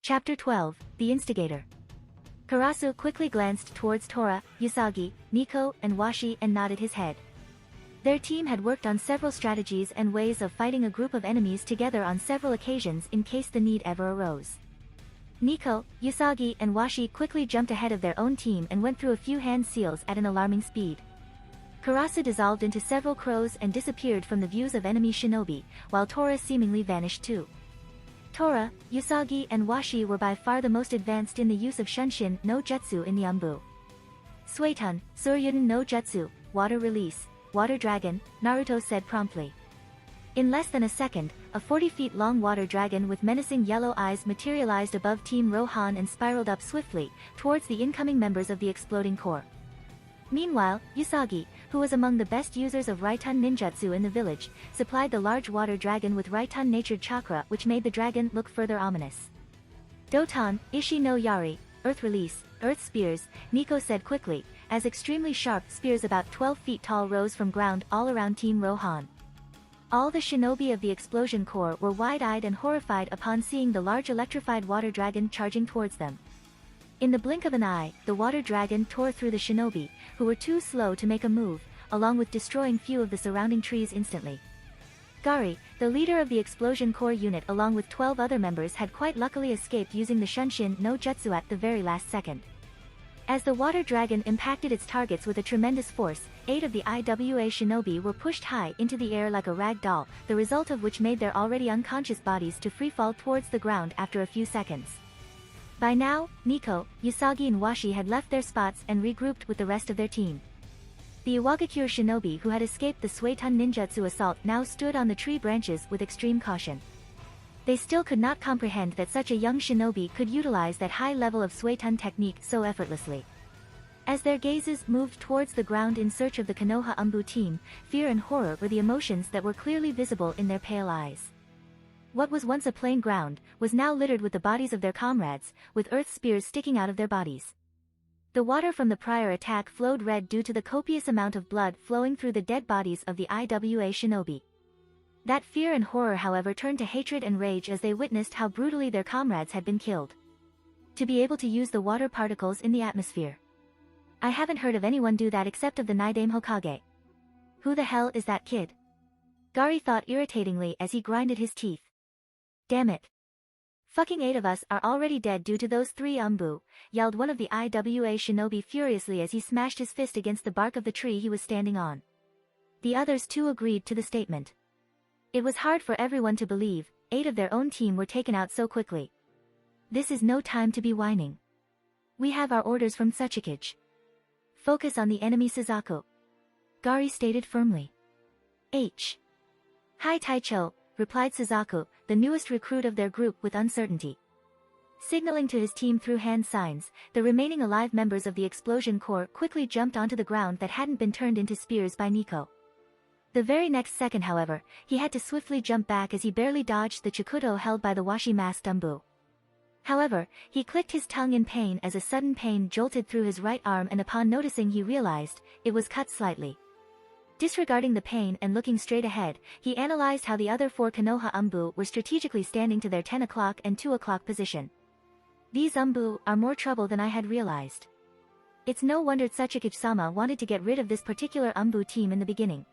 Chapter 12, The Instigator. Karasu quickly glanced towards Tora, Usagi, Nico, and Washi and nodded his head. Their team had worked on several strategies and ways of fighting a group of enemies together on several occasions in case the need ever arose. Nico, Usagi, and Washi quickly jumped ahead of their own team and went through a few hand seals at an alarming speed. Karasu dissolved into several crows and disappeared from the views of enemy shinobi, while Tora seemingly vanished too. Tora, Usagi, and Washi were by far the most advanced in the use of Shunshin no Jutsu in the Anbu. Suetun, Suryuden no Jutsu, Water Release, Water Dragon, Naruto said promptly. In less than a second, a 40 feet long water dragon with menacing yellow eyes materialized above Team Rohan and spiraled up swiftly, towards the incoming members of the exploding core. Meanwhile, Usagi, who was among the best users of Raitun ninjutsu in the village, supplied the large water dragon with Raitun natured chakra which made the dragon look further ominous. Doton, Ishi no Yari, Earth Release, Earth Spears, Nico said quickly, as extremely sharp spears about 12 feet tall rose from ground all around Team Rohan. All the shinobi of the explosion core were wide-eyed and horrified upon seeing the large electrified water dragon charging towards them. In the blink of an eye, the water dragon tore through the shinobi, who were too slow to make a move, along with destroying few of the surrounding trees instantly. Gari, the leader of the explosion core unit along with 12 other members had quite luckily escaped using the Shunshin no Jutsu at the very last second. As the water dragon impacted its targets with a tremendous force, 8 of the IWA shinobi were pushed high into the air like a rag doll, the result of which made their already unconscious bodies to free fall towards the ground after a few seconds. By now, Nico, Usagi and Washi had left their spots and regrouped with the rest of their team. The Iwagakure shinobi who had escaped the Suetun ninjutsu assault now stood on the tree branches with extreme caution. They still could not comprehend that such a young shinobi could utilize that high level of Suetun technique so effortlessly. As their gazes moved towards the ground in search of the Konoha Anbu team, fear and horror were the emotions that were clearly visible in their pale eyes. What was once a plain ground, was now littered with the bodies of their comrades, with earth spears sticking out of their bodies. The water from the prior attack flowed red due to the copious amount of blood flowing through the dead bodies of the IWA shinobi. That fear and horror however turned to hatred and rage as they witnessed how brutally their comrades had been killed. To be able to use the water particles in the atmosphere. I haven't heard of anyone do that except of the Naidame Hokage. Who the hell is that kid? Gari thought irritatingly as he grinded his teeth. Damn it. Fucking 8 of us are already dead due to those 3 Anbu, yelled one of the IWA shinobi furiously as he smashed his fist against the bark of the tree he was standing on. The others too agreed to the statement. It was hard for everyone to believe, 8 of their own team were taken out so quickly. This is no time to be whining. We have our orders from Tsuchikage. Focus on the enemy Suzaku. Gari stated firmly. Hi Taicho, replied Suzaku, the newest recruit of their group with uncertainty. Signaling to his team through hand signs, the remaining alive members of the explosion core quickly jumped onto the ground that hadn't been turned into spears by Nico. The very next second however, he had to swiftly jump back as he barely dodged the Chikuto held by the Washi masked Anbu. However, he clicked his tongue in pain as a sudden pain jolted through his right arm and upon noticing he realized, it was cut slightly. Disregarding the pain and looking straight ahead, he analyzed how the other 4 Konoha Anbu were strategically standing to their 10 o'clock and 2 o'clock position. These Anbu are more trouble than I had realized. It's no wonder Tsuchikage-sama wanted to get rid of this particular Anbu team in the beginning.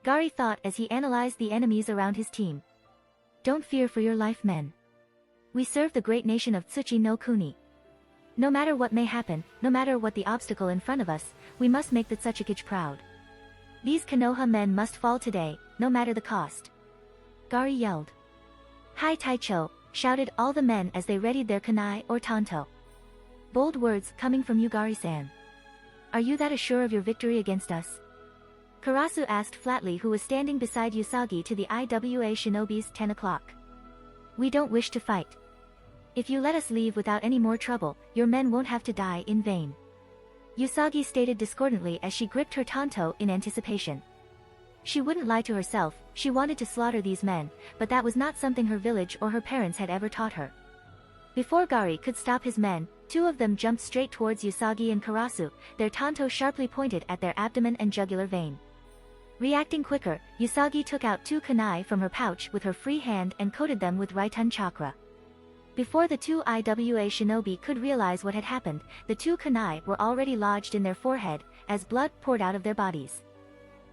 Gari thought as he analyzed the enemies around his team. Don't fear for your life, men. We serve the great nation of Tsuchi no Kuni. No matter what may happen, no matter what the obstacle in front of us, we must make the Tsuchikage proud. These Konoha men must fall today, no matter the cost. Gari yelled. Hi Taicho, shouted all the men as they readied their kunai or tanto. Bold words coming from you Gari-san. Are you that assured of your victory against us? Karasu asked flatly who was standing beside Usagi to the IWA shinobi's 10 o'clock. We don't wish to fight. If you let us leave without any more trouble, your men won't have to die in vain. Usagi stated discordantly as she gripped her tanto in anticipation. She wouldn't lie to herself, she wanted to slaughter these men, but that was not something her village or her parents had ever taught her. Before Gari could stop his men, 2 of them jumped straight towards Usagi and Karasu, their tanto sharply pointed at their abdomen and jugular vein. Reacting quicker, Usagi took out 2 kunai from her pouch with her free hand and coated them with Raitun chakra. Before the two IWA shinobi could realize what had happened, the two kunai were already lodged in their forehead, as blood poured out of their bodies.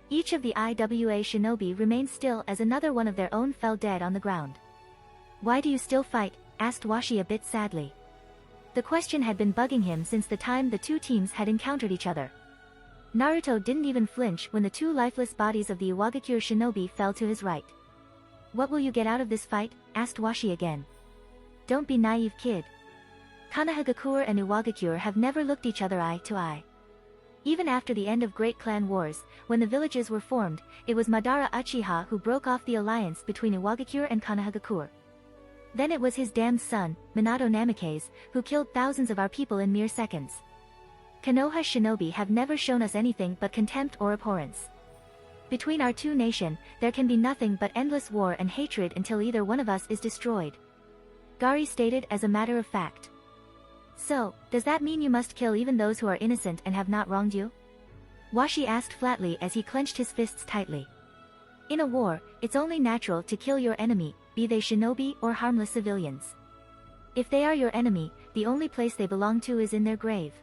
Each of the IWA shinobi remained still as another one of their own fell dead on the ground. "Why do you still fight?" asked Washi a bit sadly. The question had been bugging him since the time the two teams had encountered each other. Naruto didn't even flinch when the two lifeless bodies of the Iwagakure shinobi fell to his right. "What will you get out of this fight?" asked Washi again. "Don't be naive, kid. Konohagakure and Iwagakure have never looked each other eye to eye. Even after the end of Great Clan Wars, when the villages were formed, it was Madara Uchiha who broke off the alliance between Iwagakure and Konohagakure. Then it was his damned son, Minato Namikaze, who killed thousands of our people in mere seconds. Konoha shinobi have never shown us anything but contempt or abhorrence. Between our two nations, there can be nothing but endless war and hatred until either one of us is destroyed," Gari stated as a matter of fact. "So, does that mean you must kill even those who are innocent and have not wronged you?" Washi asked flatly as he clenched his fists tightly. "In a war, it's only natural to kill your enemy, be they shinobi or harmless civilians. If they are your enemy, the only place they belong to is in their grave,"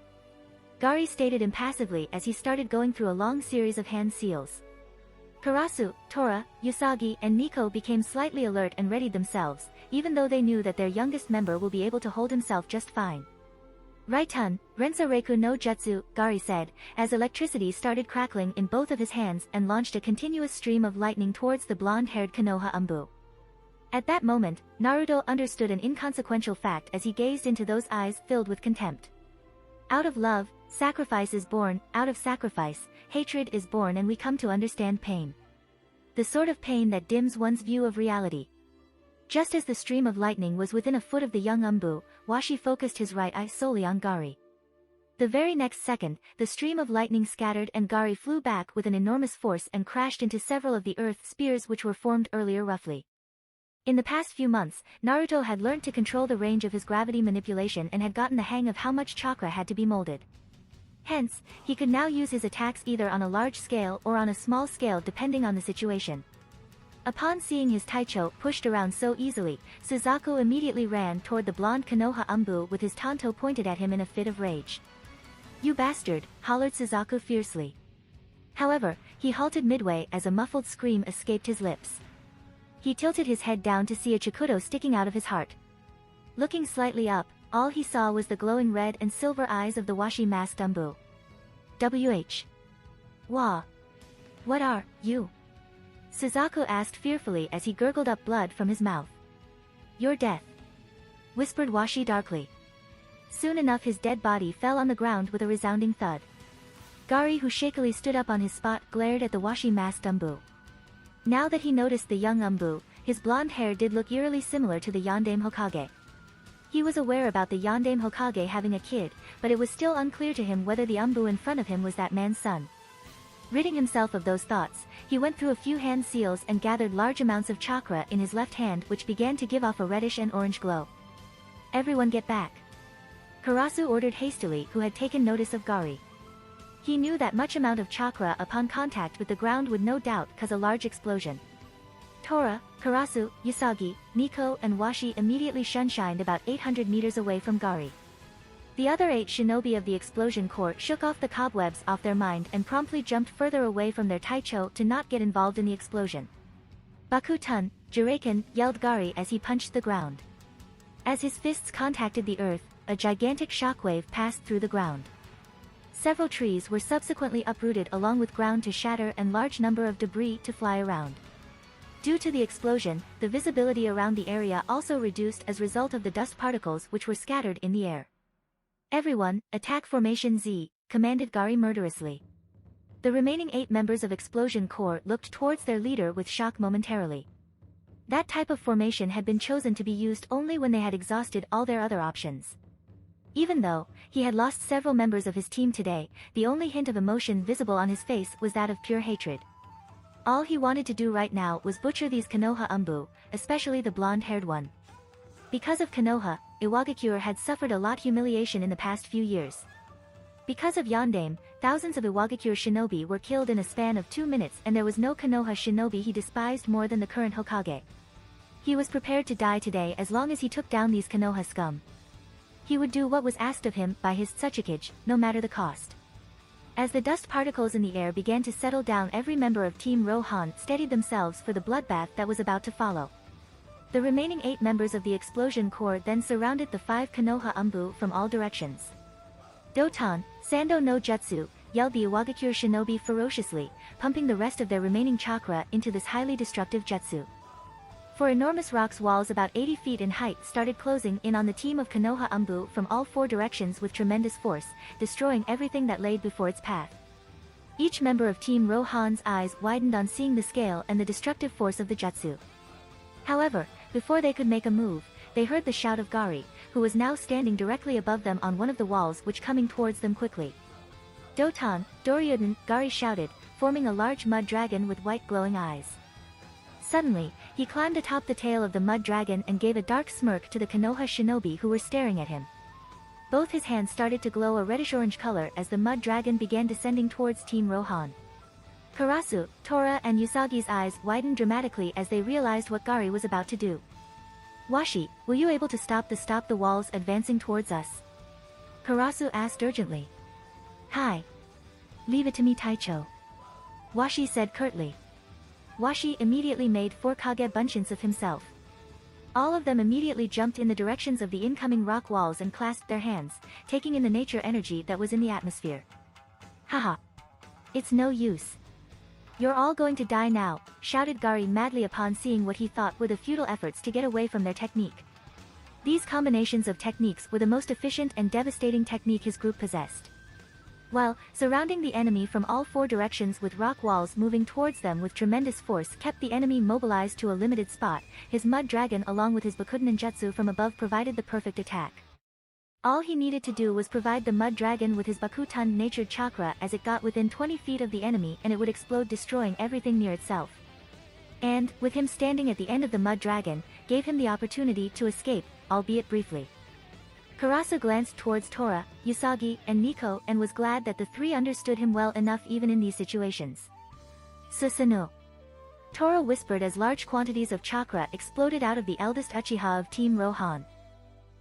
Gari stated impassively as he started going through a long series of hand seals. Karasu, Tora, Usagi and Nico became slightly alert and readied themselves, even though they knew that their youngest member will be able to hold himself just fine. "Raitun, Rensa Reiku no Jutsu," Gari said, as electricity started crackling in both of his hands and launched a continuous stream of lightning towards the blonde-haired Konoha Umbu. At that moment, Naruto understood an inconsequential fact as he gazed into those eyes filled with contempt. Out of love, sacrifice is born, out of sacrifice, hatred is born, and we come to understand pain. The sort of pain that dims one's view of reality. Just as the stream of lightning was within a foot of the young Umbu, Washi focused his right eye solely on Gari. The very next second, the stream of lightning scattered and Gari flew back with an enormous force and crashed into several of the earth spears which were formed earlier roughly. In the past few months, Naruto had learned to control the range of his gravity manipulation and had gotten the hang of how much chakra had to be molded. Hence, he could now use his attacks either on a large scale or on a small scale depending on the situation. Upon seeing his Taicho pushed around so easily, Suzaku immediately ran toward the blonde Konoha Umbu with his tanto pointed at him in a fit of rage. "You bastard!" hollered Suzaku fiercely. However, he halted midway as a muffled scream escaped his lips. He tilted his head down to see a Chikuto sticking out of his heart. Looking slightly up, all he saw was the glowing red and silver eyes of the Washi-masked Umbu. "WH. Wah. What are you?" Suzaku asked fearfully as he gurgled up blood from his mouth. "Your death," whispered Washi darkly. Soon enough his dead body fell on the ground with a resounding thud. Gari, who shakily stood up on his spot, glared at the Washi-masked Umbu. Now that he noticed the young Umbu, his blonde hair did look eerily similar to the Yondaime Hokage. He was aware about the Yondaime Hokage having a kid, but it was still unclear to him whether the Umbu in front of him was that man's son. Ridding himself of those thoughts, he went through a few hand seals and gathered large amounts of chakra in his left hand, which began to give off a reddish and orange glow. "Everyone get back," Karasu ordered hastily, who had taken notice of Gari. He knew that much amount of chakra upon contact with the ground would no doubt cause a large explosion. Tora, Karasu, Usagi, Nico and Washi immediately shunshined about 800 meters away from Gari. The other 8 shinobi of the explosion corps shook off the cobwebs off their mind and promptly jumped further away from their Taicho to not get involved in the explosion. "Bakutun, Jiraken," yelled Gari as he punched the ground. As his fists contacted the earth, a gigantic shockwave passed through the ground. Several trees were subsequently uprooted along with ground to shatter and large number of debris to fly around. Due to the explosion, the visibility around the area also reduced as a result of the dust particles which were scattered in the air. "Everyone, attack formation Z," commanded Gari murderously. The remaining 8 members of Explosion Corps looked towards their leader with shock momentarily. That type of formation had been chosen to be used only when they had exhausted all their other options. Even though he had lost several members of his team today, the only hint of emotion visible on his face was that of pure hatred. All he wanted to do right now was butcher these Konoha Umbu, especially the blonde-haired one. Because of Konoha, Iwagakure had suffered a lot humiliation in the past few years. Because of Yondaime, thousands of Iwagakure shinobi were killed in a span of 2 minutes, and there was no Konoha shinobi he despised more than the current Hokage. He was prepared to die today as long as he took down these Konoha scum. He would do what was asked of him by his Tsuchikage, no matter the cost. As the dust particles in the air began to settle down, every member of Team Rohan steadied themselves for the bloodbath that was about to follow. The remaining 8 members of the explosion corps then surrounded the 5 Konoha Umbu from all directions. Doton, Sando no Jutsu, yelled the Iwagakure shinobi ferociously, pumping the rest of their remaining chakra into this highly destructive jutsu. 4 enormous rocks walls about 80 feet in height started closing in on the team of Konoha Umbu from all 4 directions with tremendous force, destroying everything that laid before its path. Each member of Team Rohan's eyes widened on seeing the scale and the destructive force of the jutsu. However, before they could make a move, they heard the shout of Gari, who was now standing directly above them on one of the walls which coming towards them quickly. Doton, Doryuden, Gari shouted, forming a large mud dragon with white glowing eyes. Suddenly, he climbed atop the tail of the mud dragon and gave a dark smirk to the Konoha shinobi who were staring at him. Both his hands started to glow a reddish-orange color as the mud dragon began descending towards Team Rohan. Karasu, Tora and Usagi's eyes widened dramatically as they realized what Gari was about to do. Washi, will you able to stop the walls advancing towards us? Karasu asked urgently. Hi. Leave it to me, Taicho. Washi said curtly. Washi immediately made 4 Kage Bunshins of himself. All of them immediately jumped in the directions of the incoming rock walls and clasped their hands, taking in the nature energy that was in the atmosphere. Haha. It's no use. You're all going to die now, shouted Gari madly upon seeing what he thought were the futile efforts to get away from their technique. These combinations of techniques were the most efficient and devastating technique his group possessed. While, surrounding the enemy from all 4 directions with rock walls moving towards them with tremendous force kept the enemy mobilized to a limited spot, his mud dragon along with his Bakuten Jutsu from above provided the perfect attack. All he needed to do was provide the mud dragon with his Bakuten natured chakra as it got within 20 feet of the enemy and it would explode, destroying everything near itself. And, with him standing at the end of the mud dragon, gave him the opportunity to escape, albeit briefly. Karasu glanced towards Tora, Usagi, and Nico and was glad that the 3 understood him well enough even in these situations. Susanoo. Tora whispered as large quantities of chakra exploded out of the eldest Uchiha of Team Rohan.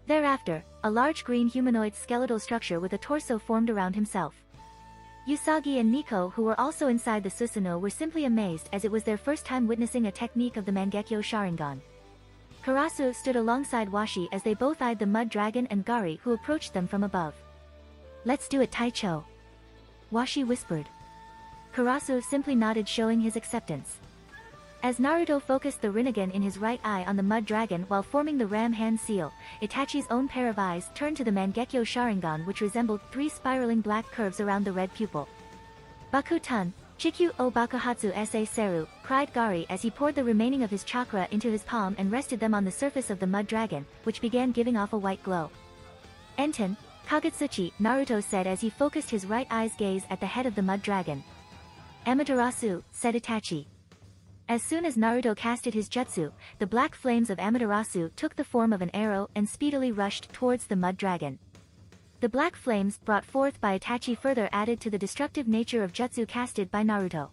Thereafter, a large green humanoid skeletal structure with a torso formed around himself. Usagi and Nico, who were also inside the Susanoo, were simply amazed as it was their first time witnessing a technique of the Mangekyo Sharingan. Karasu stood alongside Washi as they both eyed the mud dragon and Gari who approached them from above. Let's do it, Taicho. Washi whispered. Karasu simply nodded, showing his acceptance. As Naruto focused the Rinnegan in his right eye on the mud dragon while forming the ram hand seal, Itachi's own pair of eyes turned to the Mangekyo Sharingan, which resembled 3 spiraling black curves around the red pupil. Bakuten, Chikyu o Bakuhatsu sa Seru, cried Gari as he poured the remaining of his chakra into his palm and rested them on the surface of the mud dragon, which began giving off a white glow. Enten, Kagetsuchi, Naruto said as he focused his right eye's gaze at the head of the mud dragon. Amaterasu, said Itachi. As soon as Naruto casted his jutsu, the black flames of Amaterasu took the form of an arrow and speedily rushed towards the mud dragon. The black flames brought forth by Itachi further added to the destructive nature of jutsu casted by Naruto.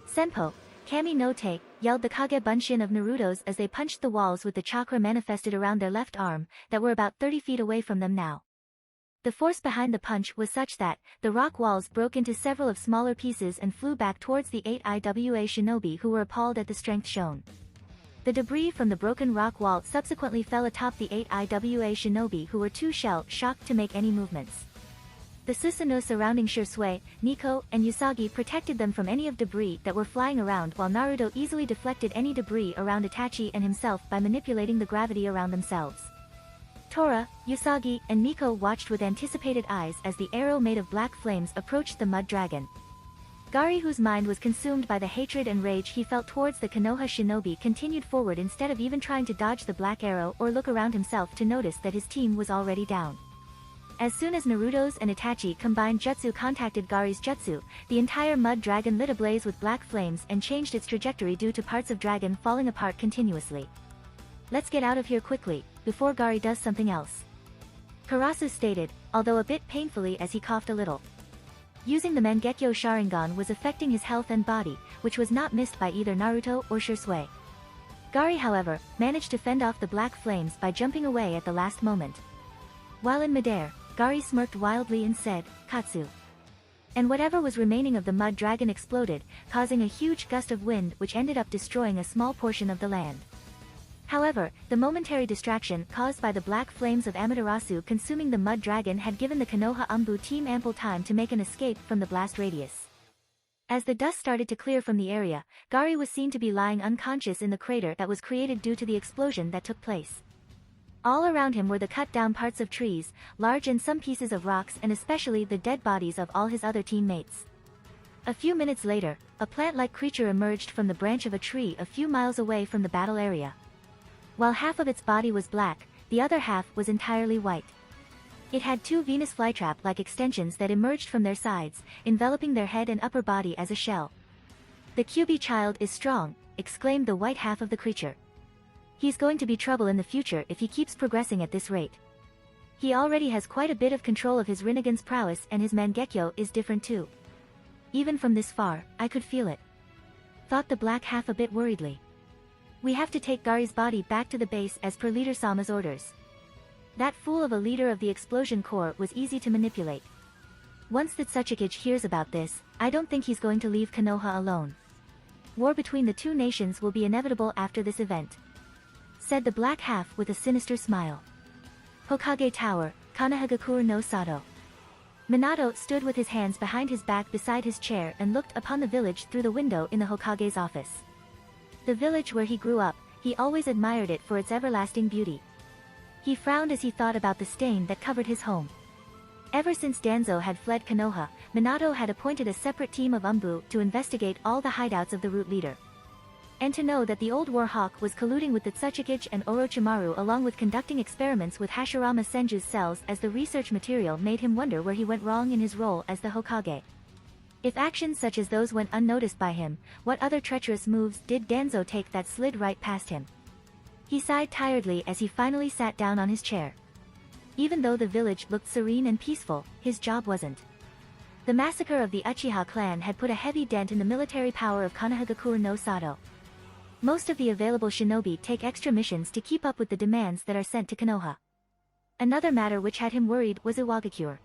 Senpo, Kami no Te, yelled the Kage Bunshin of Naruto's as they punched the walls with the chakra manifested around their left arm, that were about 30 feet away from them now. The force behind the punch was such that, the rock walls broke into several of smaller pieces and flew back towards the 8 IWA shinobi who were appalled at the strength shown. The debris from the broken rock wall subsequently fell atop the 8 IWA shinobi who were too shell-shocked to make any movements. The Susanoo surrounding Shisui, Nico, and Usagi protected them from any of debris that were flying around, while Naruto easily deflected any debris around Itachi and himself by manipulating the gravity around themselves. Tora, Usagi, and Nico watched with anticipated eyes as the arrow made of black flames approached the mud dragon. Gari, whose mind was consumed by the hatred and rage he felt towards the Konoha shinobi, continued forward instead of even trying to dodge the black arrow or look around himself to notice that his team was already down. As soon as Naruto's and Itachi combined jutsu contacted Gari's jutsu, the entire mud dragon lit ablaze with black flames and changed its trajectory due to parts of dragon falling apart continuously. Let's get out of here quickly, before Gari does something else. Karasu stated, although a bit painfully as he coughed a little. Using the Mangekyo Sharingan was affecting his health and body, which was not missed by either Naruto or Shisui. Gari, however, managed to fend off the black flames by jumping away at the last moment. While in midair, Gari smirked wildly and said, "Katsu." And whatever was remaining of the mud dragon exploded, causing a huge gust of wind which ended up destroying a small portion of the land. However, the momentary distraction caused by the black flames of Amaterasu consuming the mud dragon had given the Konoha Umbu team ample time to make an escape from the blast radius. As the dust started to clear from the area, Gari was seen to be lying unconscious in the crater that was created due to the explosion that took place. All around him were the cut-down parts of trees, large and some pieces of rocks, and especially the dead bodies of all his other teammates. A few minutes later, a plant-like creature emerged from the branch of a tree a few miles away from the battle area. While half of its body was black, the other half was entirely white. It had two Venus flytrap-like extensions that emerged from their sides, enveloping their head and upper body as a shell. "The QB child is strong," exclaimed the white half of the creature. "He's going to be trouble in the future if he keeps progressing at this rate. He already has quite a bit of control of his Rinnegan's prowess, and his Mangekyo is different too. Even from this far, I could feel it," thought the black half a bit worriedly. "We have to take Gari's body back to the base as per Leader Sama's orders." That fool of a leader of the explosion corps was easy to manipulate. Once that Tsuchikage hears about this, I don't think he's going to leave Konoha alone. War between the two nations will be inevitable after this event," said the black half with a sinister smile. Hokage Tower, Kanahagakure no Sato. Minato stood with his hands behind his back beside his chair and looked upon the village through the window in the Hokage's office. The village where he grew up, he always admired it for its everlasting beauty. He frowned as he thought about the stain that covered his home. Ever since Danzo had fled Konoha, Minato had appointed a separate team of Umbu to investigate all the hideouts of the root leader. And to know that the old war hawk was colluding with the Tsuchikage and Orochimaru along with conducting experiments with Hashirama Senju's cells as the research material made him wonder where he went wrong in his role as the Hokage. If actions such as those went unnoticed by him, what other treacherous moves did Danzo take that slid right past him? He sighed tiredly as he finally sat down on his chair. Even though the village looked serene and peaceful, his job wasn't. The massacre of the Uchiha clan had put a heavy dent in the military power of Kanahagakure no Sato. Most of the available shinobi take extra missions to keep up with the demands that are sent to Konoha. Another matter which had him worried was Iwagakure.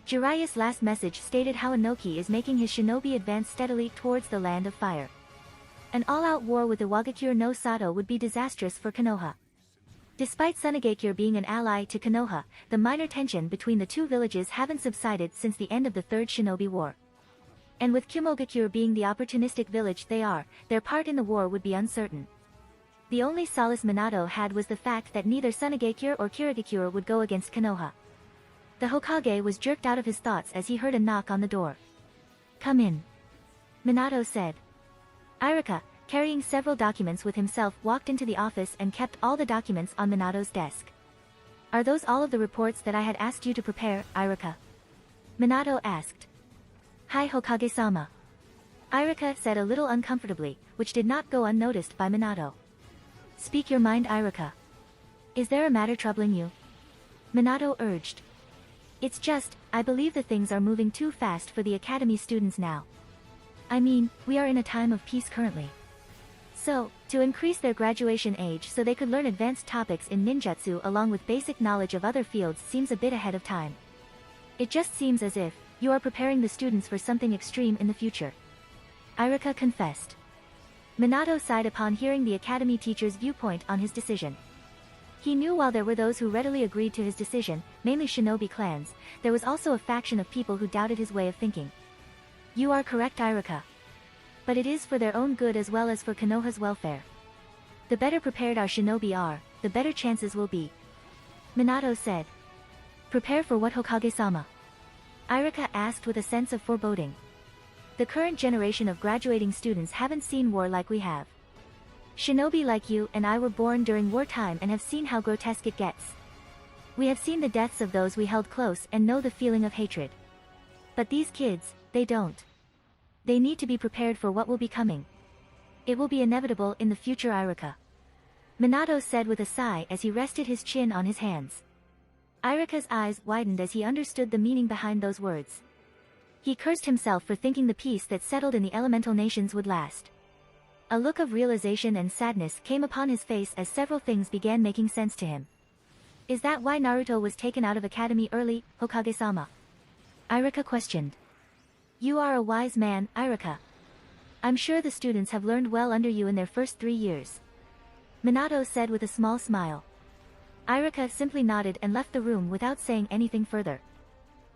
Jiraiya's last message stated how Inoki is making his shinobi advance steadily towards the land of fire. An all-out war with Iwagakure no Sato would be disastrous for Konoha. Despite Tsunagakure being an ally to Konoha, the minor tension between the two villages haven't subsided since the end of the Third Shinobi War. And with Kumogakure being the opportunistic village they are, their part in the war would be uncertain. The only solace Minato had was the fact that neither Tsunagakure or Kirigakure would go against Konoha. The Hokage was jerked out of his thoughts as he heard a knock on the door. "Come in," Minato said. Irika, carrying several documents with himself, walked into the office and kept all the documents on Minato's desk. "Are those all of the reports that I had asked you to prepare, Irika?" Minato asked. "Hi Hokage-sama," Irika said a little uncomfortably, which did not go unnoticed by Minato. "Speak your mind, Irika. Is there a matter troubling you?" Minato urged. "It's just, I believe the things are moving too fast for the academy students now. I mean, we are in a time of peace currently. So, to increase their graduation age so they could learn advanced topics in ninjutsu along with basic knowledge of other fields seems a bit ahead of time. It just seems as if you are preparing the students for something extreme in the future," Irika confessed. Minato sighed upon hearing the academy teacher's viewpoint on his decision. He knew while there were those who readily agreed to his decision, mainly shinobi clans, there was also a faction of people who doubted his way of thinking. "You are correct, Irika. But it is for their own good as well as for Konoha's welfare. The better prepared our shinobi are, the better chances will be," Minato said. "Prepare for what, Hokage-sama?" Irika asked with a sense of foreboding. "The current generation of graduating students haven't seen war like we have. Shinobi like you and I were born during wartime and have seen how grotesque it gets. We have seen the deaths of those we held close and know the feeling of hatred. But these kids, they don't. They need to be prepared for what will be coming. It will be inevitable in the future, Irika," Minato said with a sigh as he rested his chin on his hands. Irika's eyes widened as he understood the meaning behind those words. He cursed himself for thinking the peace that settled in the elemental nations would last. A look of realization and sadness came upon his face as several things began making sense to him. Is that why Naruto was taken out of academy early, Hokage-sama? Iruka questioned. You are a wise man, Iruka. I'm sure the students have learned well under you in their first 3 years. Minato said with a small smile. Iruka simply nodded and left the room without saying anything further.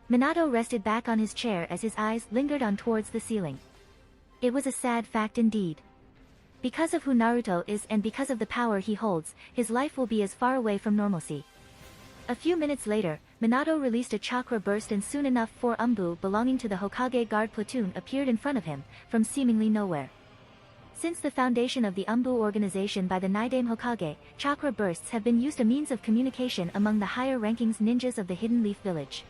Minato rested back on his chair as his eyes lingered on towards the ceiling. It was a sad fact indeed. Because of who Naruto is and because of the power he holds, his life will be as far away from normalcy. A few minutes later, Minato released a chakra burst and soon enough 4 Umbu belonging to the Hokage guard platoon appeared in front of him, from seemingly nowhere. Since the foundation of the Umbu organization by the Naidame Hokage, chakra bursts have been used a means of communication among the higher rankings ninjas of the Hidden Leaf Village.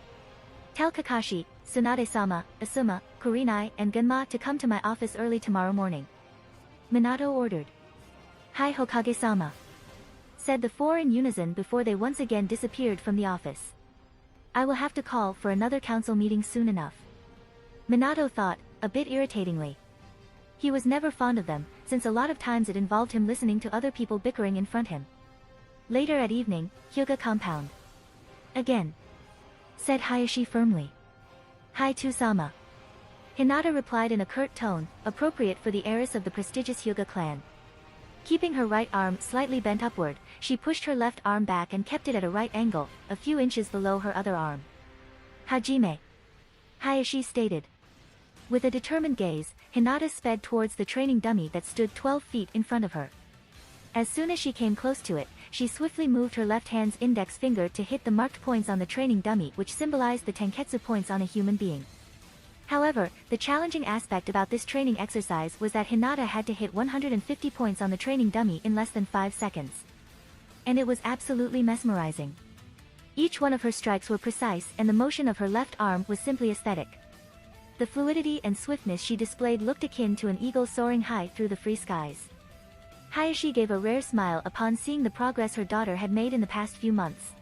Tell Kakashi, Tsunade-sama, Asuma, Kurenai, and Genma to come to my office early tomorrow morning. Minato ordered. Hi Hokage-sama, said the 4 in unison before they once again disappeared from the office. I will have to call for another council meeting soon enough. Minato thought, a bit irritatingly. He was never fond of them, since a lot of times it involved him listening to other people bickering in front him. Later at evening, Hyuga compound. Again, said Hayashi firmly. Hi to-sama. Hinata replied in a curt tone, appropriate for the heiress of the prestigious Hyuga clan. Keeping her right arm slightly bent upward, she pushed her left arm back and kept it at a right angle, a few inches below her other arm. Hajime, Hayashi stated. With a determined gaze, Hinata sped towards the training dummy that stood 12 feet in front of her. As soon as she came close to it, she swiftly moved her left hand's index finger to hit the marked points on the training dummy which symbolized the tenketsu points on a human being. However, the challenging aspect about this training exercise was that Hinata had to hit 150 points on the training dummy in less than 5 seconds. And it was absolutely mesmerizing. Each one of her strikes were precise and the motion of her left arm was simply aesthetic. The fluidity and swiftness she displayed looked akin to an eagle soaring high through the free skies. Hayashi gave a rare smile upon seeing the progress her daughter had made in the past few months.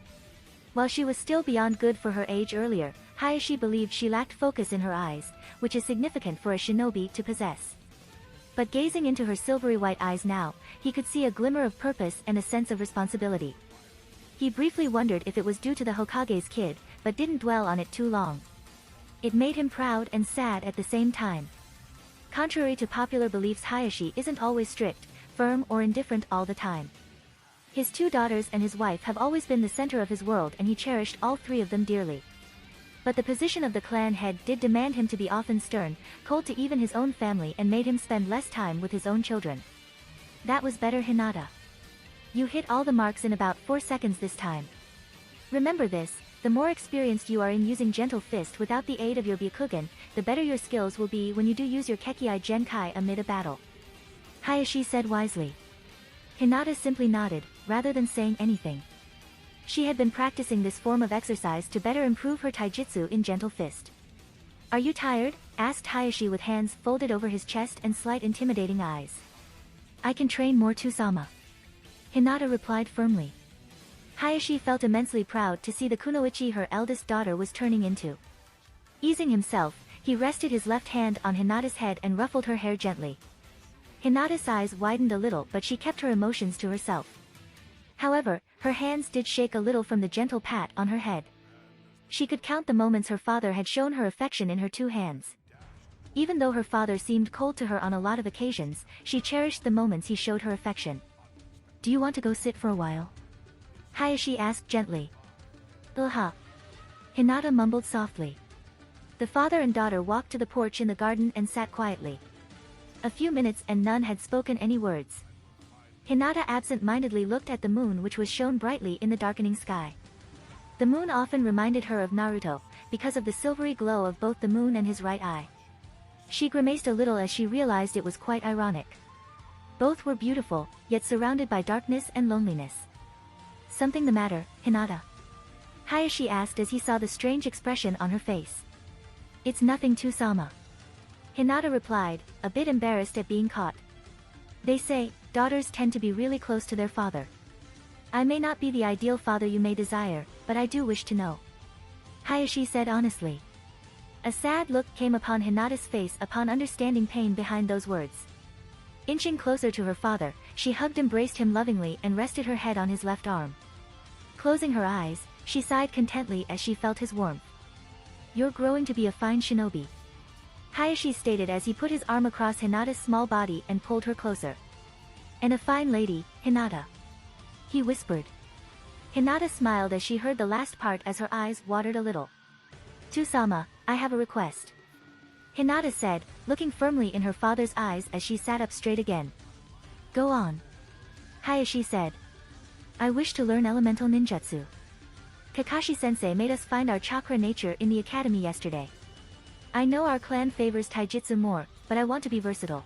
While she was still beyond good for her age earlier, Hayashi believed she lacked focus in her eyes, which is significant for a shinobi to possess. But gazing into her silvery white eyes now, he could see a glimmer of purpose and a sense of responsibility. He briefly wondered if it was due to the Hokage's kid, but didn't dwell on it too long. It made him proud and sad at the same time. Contrary to popular beliefs, Hayashi isn't always strict, firm or indifferent all the time. His 2 daughters and his wife have always been the center of his world and he cherished all 3 of them dearly. But the position of the clan head did demand him to be often stern, cold to even his own family and made him spend less time with his own children. That was better, Hinata. You hit all the marks in about 4 seconds this time. Remember this, the more experienced you are in using Gentle Fist without the aid of your Byakugan, the better your skills will be when you do use your Kekkai Genkai amid a battle. Hayashi said wisely. Hinata simply nodded, rather than saying anything. She had been practicing this form of exercise to better improve her taijutsu in Gentle Fist. Are you tired? Asked Hayashi with hands folded over his chest and slight intimidating eyes. I can train more to-sama. Hinata replied firmly. Hayashi felt immensely proud to see the kunoichi her eldest daughter was turning into. Easing himself, he rested his left hand on Hinata's head and ruffled her hair gently. Hinata's eyes widened a little but she kept her emotions to herself. However, her hands did shake a little from the gentle pat on her head. She could count the moments her father had shown her affection in her 2 hands. Even though her father seemed cold to her on a lot of occasions, she cherished the moments he showed her affection. Do you want to go sit for a while? Hayashi asked gently. Hinata mumbled softly. The father and daughter walked to the porch in the garden and sat quietly. A few minutes and none had spoken any words. Hinata absent-mindedly looked at the moon which was shone brightly in the darkening sky. The moon often reminded her of Naruto, because of the silvery glow of both the moon and his right eye. She grimaced a little as she realized it was quite ironic. Both were beautiful, yet surrounded by darkness and loneliness. Something the matter, Hinata? Hayashi asked as he saw the strange expression on her face. It's nothing to-sama. Hinata replied, a bit embarrassed at being caught. They say, daughters tend to be really close to their father. I may not be the ideal father you may desire, but I do wish to know. Hayashi said honestly. A sad look came upon Hinata's face upon understanding pain behind those words. Inching closer to her father, she embraced him lovingly and rested her head on his left arm. Closing her eyes, she sighed contentedly as she felt his warmth. "You're growing to be a fine shinobi," Kaioshin stated as he put his arm across Hinata's small body and pulled her closer. "And a fine lady, Hinata," he whispered. Hinata smiled as she heard the last part as her eyes watered a little. "Two-sama, I have a request," Hinata said, looking firmly in her father's eyes as she sat up straight again. "Go on," Kaioshin said. "I wish to learn elemental ninjutsu. Kakashi-sensei made us find our chakra nature in the academy yesterday. I know our clan favors taijutsu more, but I want to be versatile.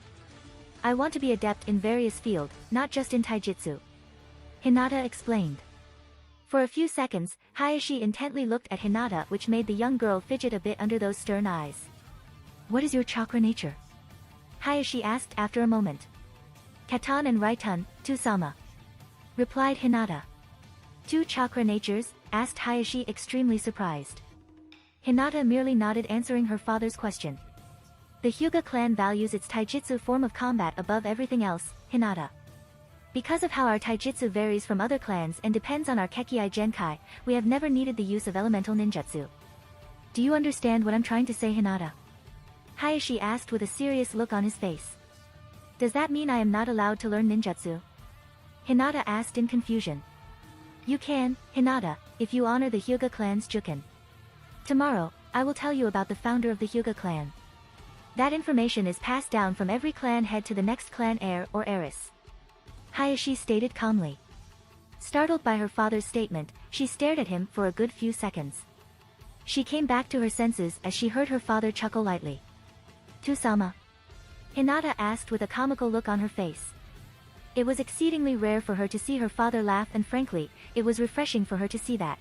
I want to be adept in various fields, not just in taijutsu," Hinata explained. For a few seconds, Kaioshin intently looked at Hinata, which made the young girl fidget a bit under those stern eyes. "What is your chakra nature?" Kaioshin asked after a moment. "Katan and Raitun, Two-sama," replied Hinata. "Two chakra natures?" asked Kaioshin, extremely surprised. Hinata merely nodded, answering her father's question. "The Hyuga clan values its taijutsu form of combat above everything else, Hinata. Because of how our taijutsu varies from other clans and depends on our Kekkei Genkai, we have never needed the use of elemental ninjutsu. Do you understand what I'm trying to say, Hinata?" Kaioshin asked with a serious look on his face. "Does that mean I am not allowed to learn ninjutsu?" Hinata asked in confusion. "You can, Hinata, if you honor the Hyuga clan's juken. Tomorrow, I will tell you about the founder of the Hyuga clan. That information is passed down from every clan head to the next clan heir or heiress," Kaioshin stated calmly. Startled by her father's statement, she stared at him for a good few seconds. She came back to her senses as she heard her father chuckle lightly. "Two-sama?" Hinata asked with a comical look on her face. It was exceedingly rare for her to see her father laugh, and frankly, it was refreshing for her to see that.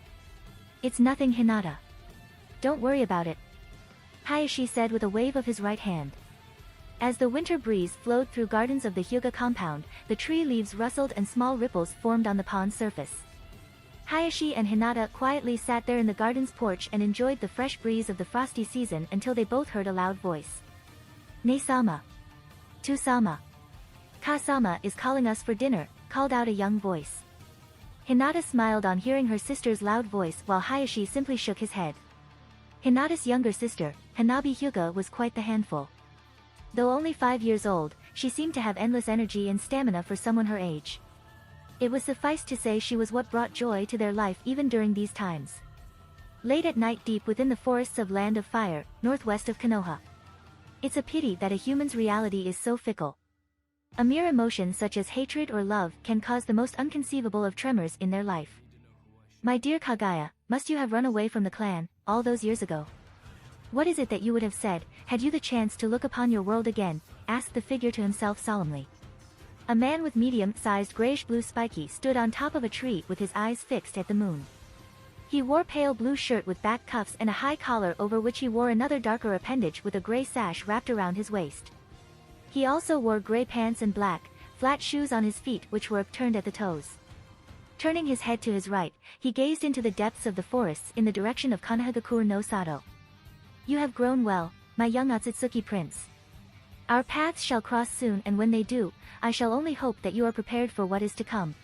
"It's nothing, Hinata. Don't worry about it," Kaioshin said with a wave of his right hand. As the winter breeze flowed through gardens of the Hyuga compound, the tree leaves rustled and small ripples formed on the pond's surface. Kaioshin and Hinata quietly sat there in the garden's porch and enjoyed the fresh breeze of the frosty season until they both heard a loud voice. "Ne-sama. Two-sama. Ka-sama is calling us for dinner," called out a young voice. Hinata smiled on hearing her sister's loud voice while Kaioshin simply shook his head. Hinata's younger sister, Hanabi Hyuga, was quite the handful. Though only 5 years old, she seemed to have endless energy and stamina for someone her age. It was suffice to say she was what brought joy to their life even during these times. Late at night, deep within the forests of Land of Fire, northwest of Konoha. It's a pity that a human's reality is so fickle. A mere emotion such as hatred or love can cause the most unconceivable of tremors in their life. "My dear Kagaya, must you have run away from the clan, all those years ago? What is it that you would have said, had you the chance to look upon your world again?" asked the figure to himself solemnly. A man with medium-sized grayish-blue spiky stood on top of a tree with his eyes fixed at the moon. He wore pale blue shirt with back cuffs and a high collar over which he wore another darker appendage with a gray sash wrapped around his waist. He also wore gray pants and black, flat shoes on his feet which were upturned at the toes. Turning his head to his right, he gazed into the depths of the forests in the direction of Konohagakure no Sato. "You have grown well, my young Otsutsuki prince. Our paths shall cross soon, and when they do, I shall only hope that you are prepared for what is to come,"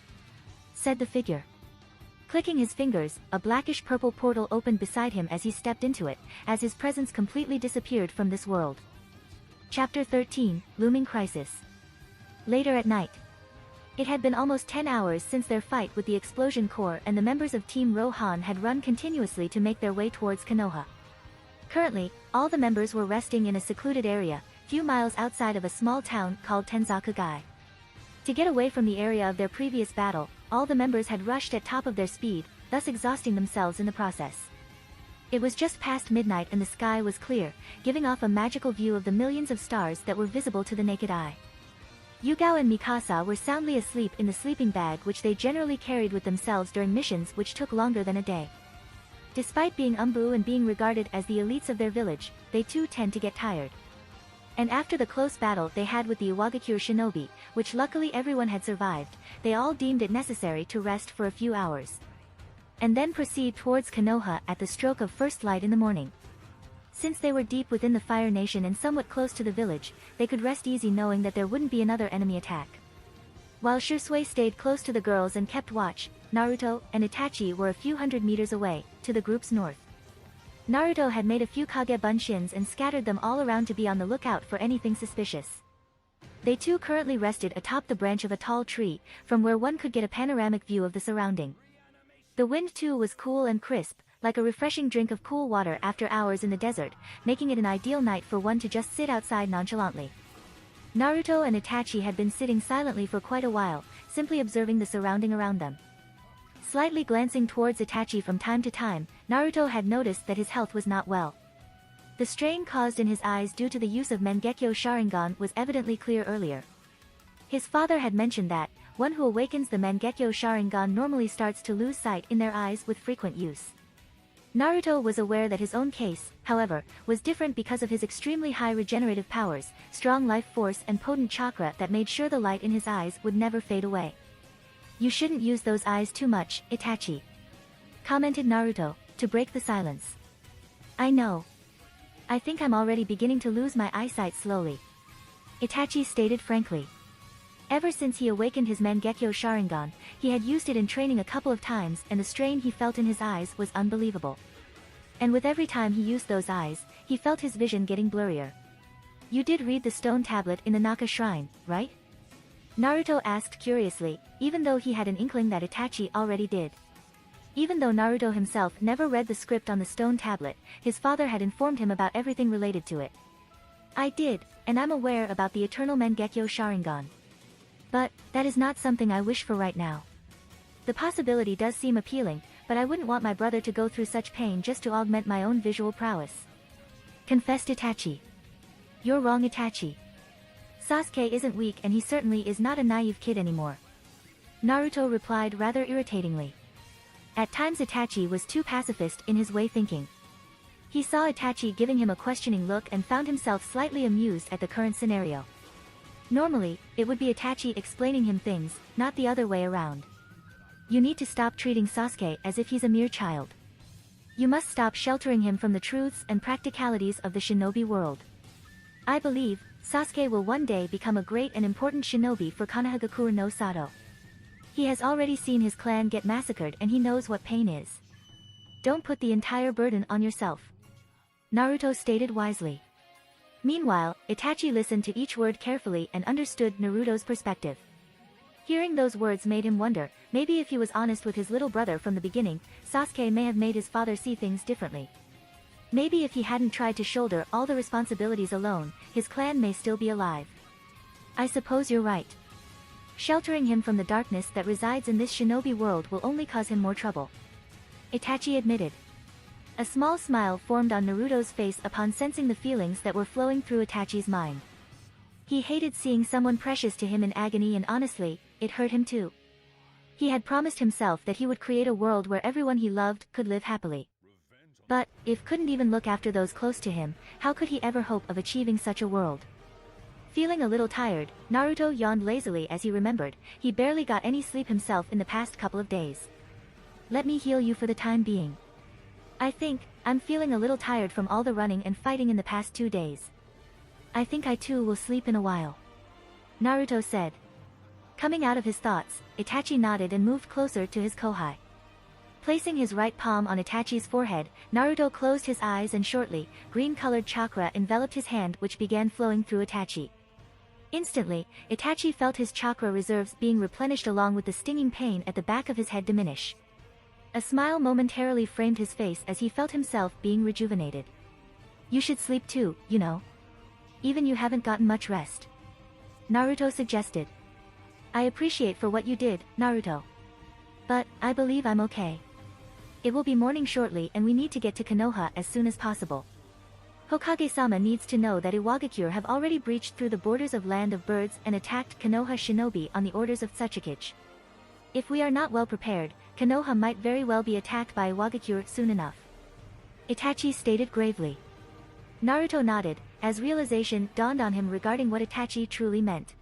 said the figure. Clicking his fingers, a blackish-purple portal opened beside him as he stepped into it, as his presence completely disappeared from this world. Chapter 13, Looming Crisis. Later at night. It had been almost 10 hours since their fight with the Explosion Corps, and the members of Team Rohan had run continuously to make their way towards Konoha. Currently, all the members were resting in a secluded area, few miles outside of a small town called Tenzakugai. To get away from the area of their previous battle, all the members had rushed at top of their speed, thus exhausting themselves in the process. It was just past midnight and the sky was clear, giving off a magical view of the millions of stars that were visible to the naked eye. Yugao and Mikasa were soundly asleep in the sleeping bag which they generally carried with themselves during missions which took longer than a day. Despite being umbu and being regarded as the elites of their village, they too tend to get tired. And after the close battle they had with the Iwagakure shinobi, which luckily everyone had survived, they all deemed it necessary to rest for a few hours. And then proceed towards Konoha at the stroke of first light in the morning. Since they were deep within the Fire Nation and somewhat close to the village, they could rest easy knowing that there wouldn't be another enemy attack. While Shisui stayed close to the girls and kept watch, Naruto and Itachi were a few hundred meters away, to the group's north. Naruto had made a few Kage Bunshins and scattered them all around to be on the lookout for anything suspicious. They too currently rested atop the branch of a tall tree, from where one could get a panoramic view of the surrounding. The wind too was cool and crisp, like a refreshing drink of cool water after hours in the desert, making it an ideal night for one to just sit outside nonchalantly. Naruto and Itachi had been sitting silently for quite a while, simply observing the surrounding around them. Slightly glancing towards Itachi from time to time, Naruto had noticed that his health was not well. The strain caused in his eyes due to the use of Mangekyo Sharingan was evidently clear earlier. His father had mentioned that, one who awakens the Mangekyo Sharingan normally starts to lose sight in their eyes with frequent use. Naruto was aware that his own case, however, was different because of his extremely high regenerative powers, strong life force and potent chakra that made sure the light in his eyes would never fade away. "You shouldn't use those eyes too much, Itachi," commented Naruto, to break the silence. "I know. I think I'm already beginning to lose my eyesight slowly," Itachi stated frankly. Ever since he awakened his Mangekyo Sharingan, he had used it in training a couple of times and the strain he felt in his eyes was unbelievable. And with every time he used those eyes, he felt his vision getting blurrier. "You did read the stone tablet in the Naka shrine, right?" Naruto asked curiously, even though he had an inkling that Itachi already did. Even though Naruto himself never read the script on the stone tablet, his father had informed him about everything related to it. "I did, and I'm aware about the eternal Mangekyo Sharingan. But, that is not something I wish for right now. The possibility does seem appealing, but I wouldn't want my brother to go through such pain just to augment my own visual prowess," confessed Itachi. "You're wrong, Itachi. Sasuke isn't weak and he certainly is not a naive kid anymore," Naruto replied rather irritatingly. At times Itachi was too pacifist in his way thinking. He saw Itachi giving him a questioning look and found himself slightly amused at the current scenario. Normally, it would be Itachi explaining him things, not the other way around. "You need to stop treating Sasuke as if he's a mere child. You must stop sheltering him from the truths and practicalities of the shinobi world. I believe, Sasuke will one day become a great and important shinobi for Konohagakure no Sato. He has already seen his clan get massacred and he knows what pain is. Don't put the entire burden on yourself," Naruto stated wisely. Meanwhile, Itachi listened to each word carefully and understood Naruto's perspective. Hearing those words made him wonder, maybe if he was honest with his little brother from the beginning, Sasuke may have made his father see things differently. Maybe if he hadn't tried to shoulder all the responsibilities alone, his clan may still be alive. "I suppose you're right. Sheltering him from the darkness that resides in this shinobi world will only cause him more trouble," Itachi admitted. A small smile formed on Naruto's face upon sensing the feelings that were flowing through Itachi's mind. He hated seeing someone precious to him in agony and honestly, it hurt him too. He had promised himself that he would create a world where everyone he loved could live happily. But, if couldn't even look after those close to him, how could he ever hope of achieving such a world? Feeling a little tired, Naruto yawned lazily as he remembered, he barely got any sleep himself in the past couple of days. "Let me heal you for the time being. I think, I'm feeling a little tired from all the running and fighting in the past 2 days. I think I too will sleep in a while," Naruto said. Coming out of his thoughts, Itachi nodded and moved closer to his kohai. Placing his right palm on Itachi's forehead, Naruto closed his eyes and shortly, green-colored chakra enveloped his hand which began flowing through Itachi. Instantly, Itachi felt his chakra reserves being replenished along with the stinging pain at the back of his head diminish. A smile momentarily framed his face as he felt himself being rejuvenated. "You should sleep too, you know. Even you haven't gotten much rest," Naruto suggested. "I appreciate for what you did, Naruto. But, I believe I'm okay. It will be morning shortly and we need to get to Konoha as soon as possible. Hokage-sama needs to know that Iwagakure have already breached through the borders of Land of Birds and attacked Konoha shinobi on the orders of Tsuchikage. If we are not well prepared, Konoha might very well be attacked by Iwagakure soon enough," Itachi stated gravely. Naruto nodded, as realization dawned on him regarding what Itachi truly meant.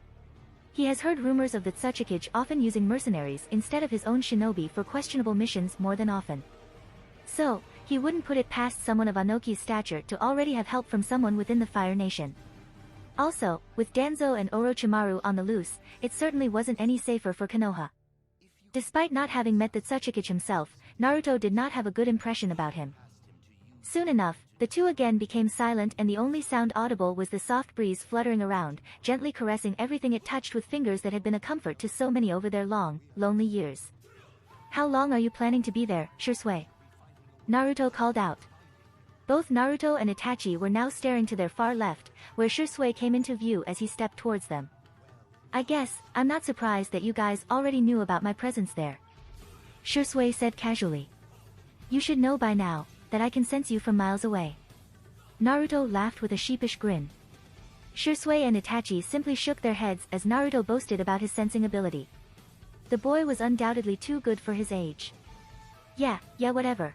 He has heard rumors of the Tsuchikage often using mercenaries instead of his own shinobi for questionable missions more than often. So, He wouldn't put it past someone of Anoki's stature to already have help from someone within the Fire Nation. Also, with Danzo and Orochimaru on the loose, it certainly wasn't any safer for Konoha. Despite not having met the Tsuchikage himself, Naruto did not have a good impression about him. Soon enough, the two again became silent and the only sound audible was the soft breeze fluttering around, gently caressing everything it touched with fingers that had been a comfort to so many over their long, lonely years. "How long are you planning to be there, Shisui?" Naruto called out. Both Naruto and Itachi were now staring to their far left, where Shisui came into view as he stepped towards them. "I guess, I'm not surprised that you guys already knew about my presence there," Shisui said casually. "You should know by now, that I can sense you from miles away." Naruto laughed with a sheepish grin. Shisui and Itachi simply shook their heads as Naruto boasted about his sensing ability. The boy was undoubtedly too good for his age. Yeah, whatever,"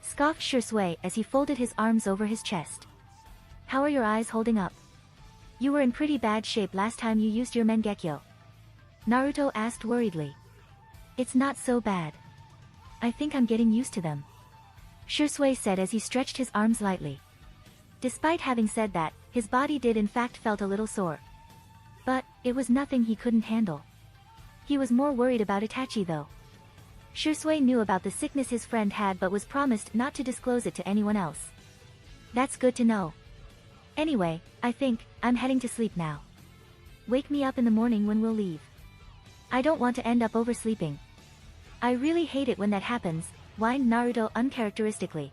scoffed Shisui as he folded his arms over his chest. "How are your eyes holding up? You were in pretty bad shape last time you used your Mangekyo," Naruto asked worriedly. "It's not so bad. I think I'm getting used to them," Shisui said as he stretched his arms lightly. Despite having said that, his body did in fact felt a little sore. But, it was nothing he couldn't handle. He was more worried about Itachi though. Shisui knew about the sickness his friend had but was promised not to disclose it to anyone else. "That's good to know. Anyway, I think, I'm heading to sleep now. Wake me up in the morning when we'll leave. I don't want to end up oversleeping." "I really hate it when that happens," whined Naruto uncharacteristically.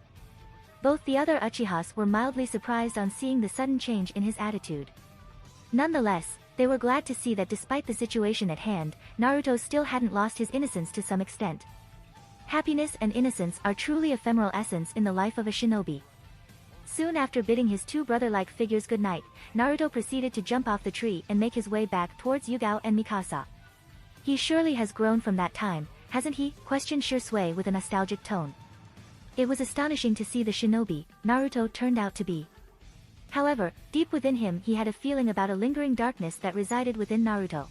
Both the other Uchihas were mildly surprised on seeing the sudden change in his attitude. Nonetheless, they were glad to see that despite the situation at hand, Naruto still hadn't lost his innocence to some extent. Happiness and innocence are truly ephemeral essence in the life of a shinobi. Soon after bidding his two brother-like figures goodnight, Naruto proceeded to jump off the tree and make his way back towards Yugao and Mikasa. "He surely has grown from that time, hasn't he?" questioned Shisui with a nostalgic tone. It was astonishing to see the shinobi Naruto turned out to be. However, deep within him he had a feeling about a lingering darkness that resided within Naruto.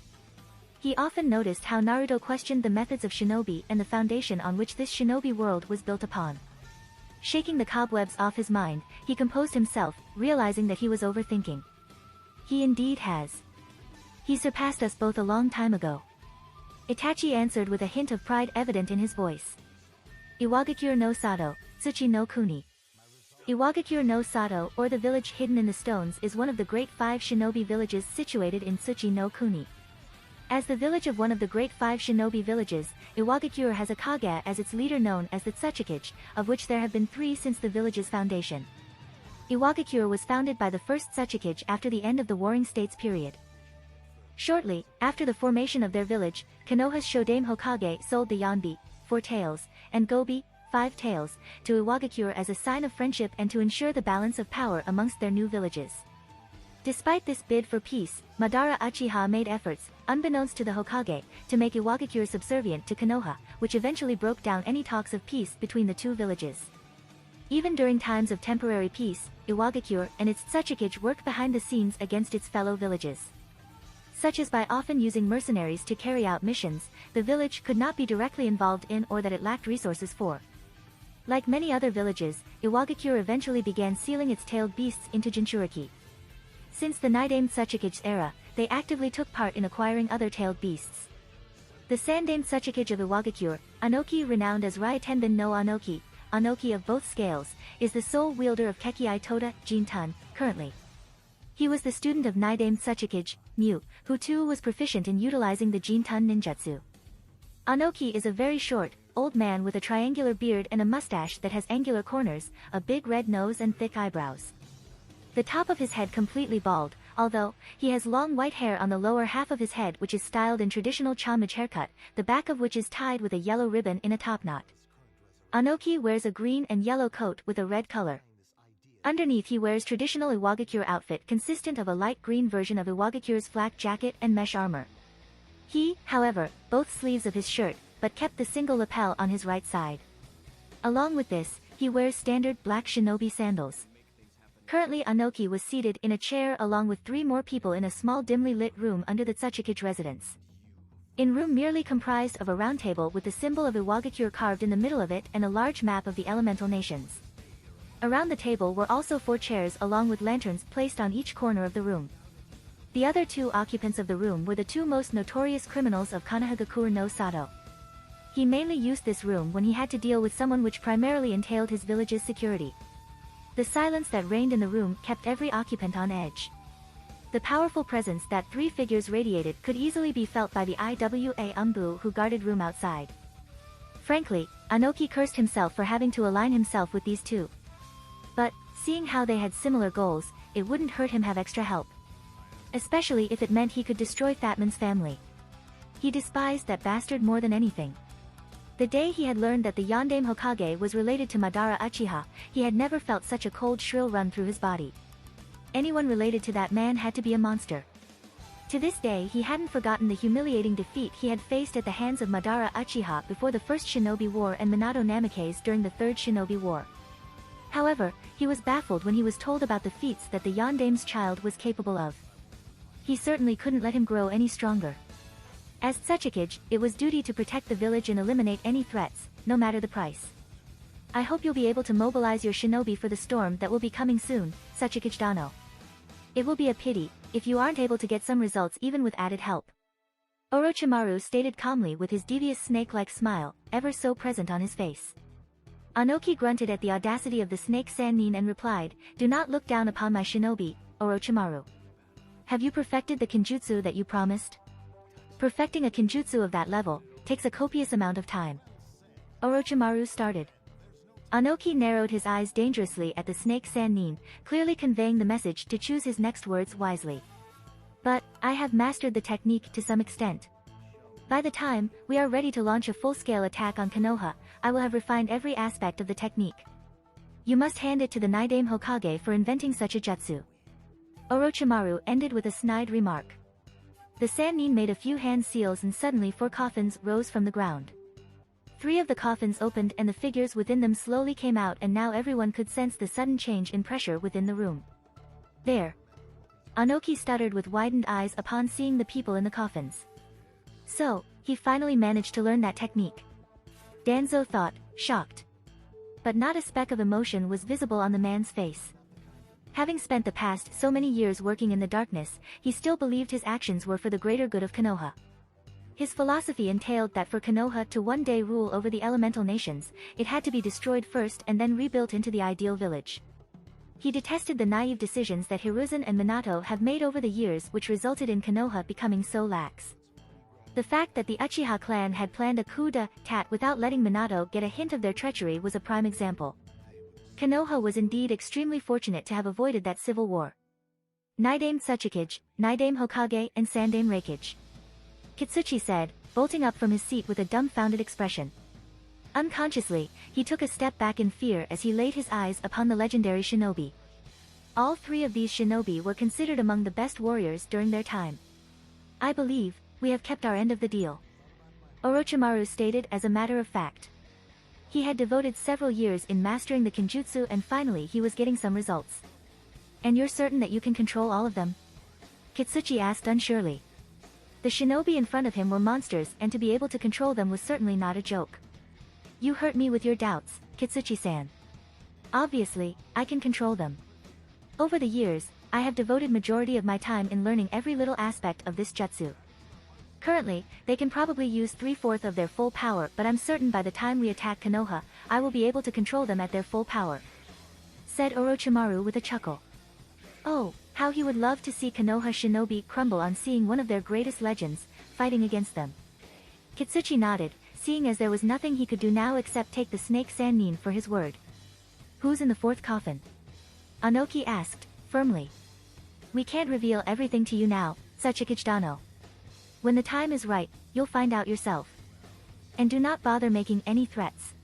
He often noticed how Naruto questioned the methods of shinobi and the foundation on which this shinobi world was built upon. Shaking the cobwebs off his mind, he composed himself, realizing that he was overthinking. "He indeed has. He surpassed us both a long time ago," Itachi answered with a hint of pride evident in his voice. "Iwagakure no Sato, Tsuchi no Kuni." Iwagakure no Sato, or the village hidden in the stones, is one of the great 5 shinobi villages situated in Tsuchi no Kuni. As the village of one of the great 5 shinobi villages, Iwagakure has a Kage as its leader known as the Tsuchikage, of which there have been 3 since the village's foundation. Iwagakure was founded by the first Tsuchikage after the end of the Warring States period. Shortly after the formation of their village, Konoha's Shodame Hokage sold the Yanbi, 4 tails, and Gobi, 5 tails, to Iwagakure as a sign of friendship and to ensure the balance of power amongst their new villages. Despite this bid for peace, Madara Uchiha made efforts, unbeknownst to the Hokage, to make Iwagakure subservient to Konoha, which eventually broke down any talks of peace between the two villages. Even during times of temporary peace, Iwagakure and its Tsuchikage worked behind the scenes against its fellow villages. Such as by often using mercenaries to carry out missions the village could not be directly involved in or that it lacked resources for. Like many other villages, Iwagakure eventually began sealing its tailed beasts into Jinchuriki. Since the Nidaime Tsuchikage's era, they actively took part in acquiring other tailed beasts. The Sandaime Tsuchikage of Iwagakure, Anoki renowned as Ryotenbin no Anoki, Anoki of both scales, is the sole wielder of Kekkei Toda, Jintan, currently. He was the student of Nidaime Tsuchikage, Mu, who too was proficient in utilizing the Jintan ninjutsu. Anoki is a very short, old man with a triangular beard and a mustache that has angular corners, a big red nose and thick eyebrows. The top of his head completely bald, although he has long white hair on the lower half of his head which is styled in traditional chamage haircut, the back of which is tied with a yellow ribbon in a top knot. Anoki wears a green and yellow coat with a red color. Underneath he wears traditional Iwagakure outfit consistent of a light green version of Iwagakure's flak jacket and mesh armor. He, however, both sleeves of his shirt, but kept the single lapel on his right side. Along with this, he wears standard black shinobi sandals. Currently Anoki was seated in a chair along with 3 more people in a small dimly lit room under the Tsuchikage residence. In room merely comprised of a round table with the symbol of Iwagakure carved in the middle of it and a large map of the elemental nations. Around the table were also 4 chairs along with lanterns placed on each corner of the room. The other 2 occupants of the room were the 2 most notorious criminals of Konohagakure no Sato. He mainly used this room when he had to deal with someone, which primarily entailed his village's security. The silence that reigned in the room kept every occupant on edge. The powerful presence that 3 figures radiated could easily be felt by the IWA Umbu who guarded room outside. Frankly, Anoki cursed himself for having to align himself with these 2. But, seeing how they had similar goals, it wouldn't hurt him have extra help. Especially if it meant he could destroy Fatman's family. He despised that bastard more than anything. The day he had learned that the Yondaime Hokage was related to Madara Uchiha, he had never felt such a cold shrill run through his body. Anyone related to that man had to be a monster. To this day he hadn't forgotten the humiliating defeat he had faced at the hands of Madara Uchiha before the First Shinobi War and Minato Namikaze during the Third Shinobi War. However, he was baffled when he was told about the feats that the Yondaime's child was capable of. He certainly couldn't let him grow any stronger. As Tsuchikage, it was duty to protect the village and eliminate any threats, no matter the price. I hope you'll be able to mobilize your shinobi for the storm that will be coming soon, Tsuchikage Dano. It will be a pity if you aren't able to get some results even with added help. Orochimaru stated calmly with his devious snake-like smile, ever so present on his face. Anoki grunted at the audacity of the snake Sannin and replied, "Do not look down upon my shinobi, Orochimaru. Have you perfected the kinjutsu that you promised?" Perfecting a kinjutsu of that level takes a copious amount of time. Orochimaru started. Anoki narrowed his eyes dangerously at the snake Sannin, clearly conveying the message to choose his next words wisely. "But, I have mastered the technique to some extent. By the time we are ready to launch a full-scale attack on Konoha, I will have refined every aspect of the technique. You must hand it to the Nidaime Hokage for inventing such a jutsu." Orochimaru ended with a snide remark. The Sannin made a few hand seals and suddenly 4 coffins rose from the ground. 3 of the coffins opened and the figures within them slowly came out, and now everyone could sense the sudden change in pressure within the room. "There." Anoki stuttered with widened eyes upon seeing the people in the coffins. So, he finally managed to learn that technique. Danzo thought, shocked. But not a speck of emotion was visible on the man's face. Having spent the past so many years working in the darkness, he still believed his actions were for the greater good of Konoha. His philosophy entailed that for Konoha to one day rule over the elemental nations, it had to be destroyed first and then rebuilt into the ideal village. He detested the naive decisions that Hiruzen and Minato have made over the years, which resulted in Konoha becoming so lax. The fact that the Uchiha clan had planned a coup d'etat without letting Minato get a hint of their treachery was a prime example. Konoha was indeed extremely fortunate to have avoided that civil war. Nidaime Tsuchikage, Nidaime Hokage and Sandaime Reikage. Kitsuchi said, bolting up from his seat with a dumbfounded expression. Unconsciously, he took a step back in fear as he laid his eyes upon the legendary shinobi. All 3 of these shinobi were considered among the best warriors during their time. "I believe we have kept our end of the deal," Orochimaru stated as a matter of fact. He had devoted several years in mastering the kinjutsu and finally he was getting some results. "And you're certain that you can control all of them?" Kitsuchi asked unsurely. The shinobi in front of him were monsters, and to be able to control them was certainly not a joke. "You hurt me with your doubts, Kitsuchi-san. Obviously, I can control them. Over the years, I have devoted majority of my time in learning every little aspect of this jutsu. Currently, they can probably use 3/4 of their full power, but I'm certain by the time we attack Konoha, I will be able to control them at their full power," said Orochimaru with a chuckle. Oh, how he would love to see Konoha shinobi crumble on seeing one of their greatest legends fighting against them. Kitsuchi nodded, seeing as there was nothing he could do now except take the snake Sannin for his word. "Who's in the 4th coffin?" Anoki asked, firmly. "We can't reveal everything to you now, Tsuchikage Dano. When the time is right, you'll find out yourself. And do not bother making any threats.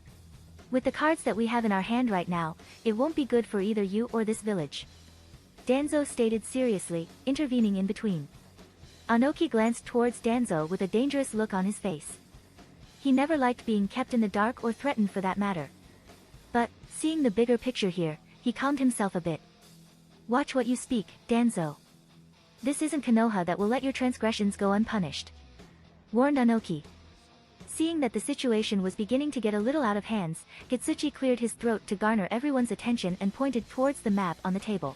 With the cards that we have in our hand right now, it won't be good for either you or this village," Danzo stated seriously, intervening in between. Anoki glanced towards Danzo with a dangerous look on his face. He never liked being kept in the dark or threatened for that matter. But, seeing the bigger picture here, he calmed himself a bit. "Watch what you speak, Danzo. This isn't Konoha that will let your transgressions go unpunished." warned Anoki. Seeing that the situation was beginning to get a little out of hands, Kitsuchi cleared his throat to garner everyone's attention and pointed towards the map on the table.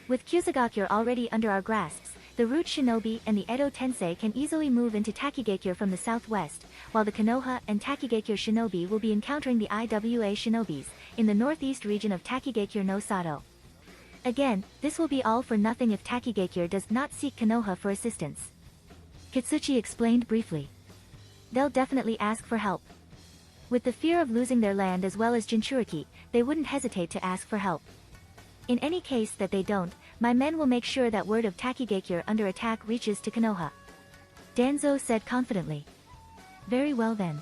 With Kusagakure already under our grasps, the Root Shinobi and the Edo Tensei can easily move into Takigakure from the southwest, while the Konoha and Takigakure Shinobi will be encountering the Iwa Shinobis, in the northeast region of Takigakure no Sato. Again, this will be all for nothing if Takigakure does not seek Konoha for assistance. Kitsuchi explained briefly. They'll definitely ask for help. With the fear of losing their land as well as Jinchuriki, they wouldn't hesitate to ask for help. In any case that they don't, my men will make sure that word of Takigakure under attack reaches to Konoha. Danzo said confidently. Very well then.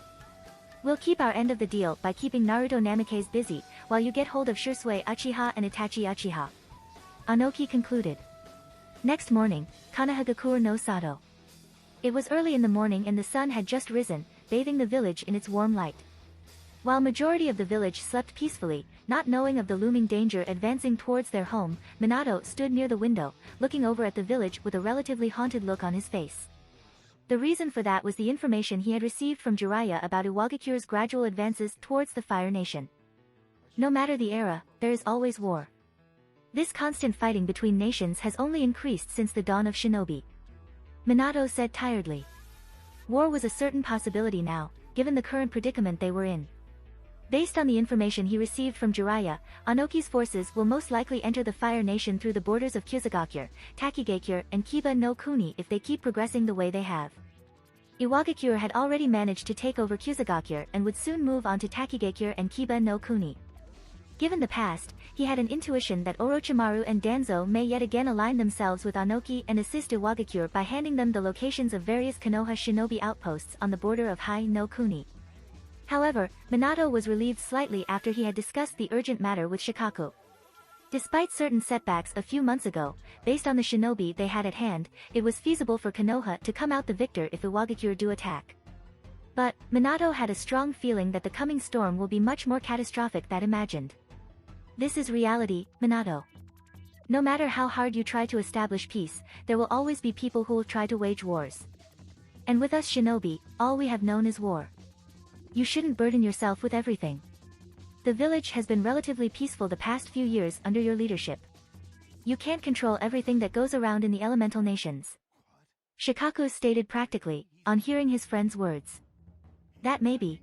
We'll keep our end of the deal by keeping Naruto Namikaze busy, while you get hold of Shursui Uchiha and Itachi Uchiha. Anoki concluded. Next morning, Kanahagakure no Sato. It was early in the morning and the sun had just risen, bathing the village in its warm light. While majority of the village slept peacefully, not knowing of the looming danger advancing towards their home, Minato stood near the window, looking over at the village with a relatively haunted look on his face. The reason for that was the information he had received from Jiraiya about Iwagakure's gradual advances towards the Fire Nation. No matter the era, there is always war. This constant fighting between nations has only increased since the dawn of Shinobi. Minato said tiredly. War was a certain possibility now, given the current predicament they were in. Based on the information he received from Jiraiya, Anoki's forces will most likely enter the Fire Nation through the borders of Kusagakure, Takigakure and Kiba no Kuni if they keep progressing the way they have. Iwagakure had already managed to take over Kusagakure and would soon move on to Takigakure and Kiba no Kuni. Given the past, he had an intuition that Orochimaru and Danzo may yet again align themselves with Anoki and assist Iwagakure by handing them the locations of various Konoha shinobi outposts on the border of Hai no Kuni. However, Minato was relieved slightly after he had discussed the urgent matter with Shikaku. Despite certain setbacks a few months ago, based on the shinobi they had at hand, it was feasible for Konoha to come out the victor if Iwagakure do attack. But, Minato had a strong feeling that the coming storm will be much more catastrophic than imagined. This is reality, Minato. No matter how hard you try to establish peace, there will always be people who will try to wage wars. And with us shinobi, all we have known is war. You shouldn't burden yourself with everything. The village has been relatively peaceful the past few years under your leadership. You can't control everything that goes around in the elemental nations. Shikaku stated practically, on hearing his friend's words. That may be.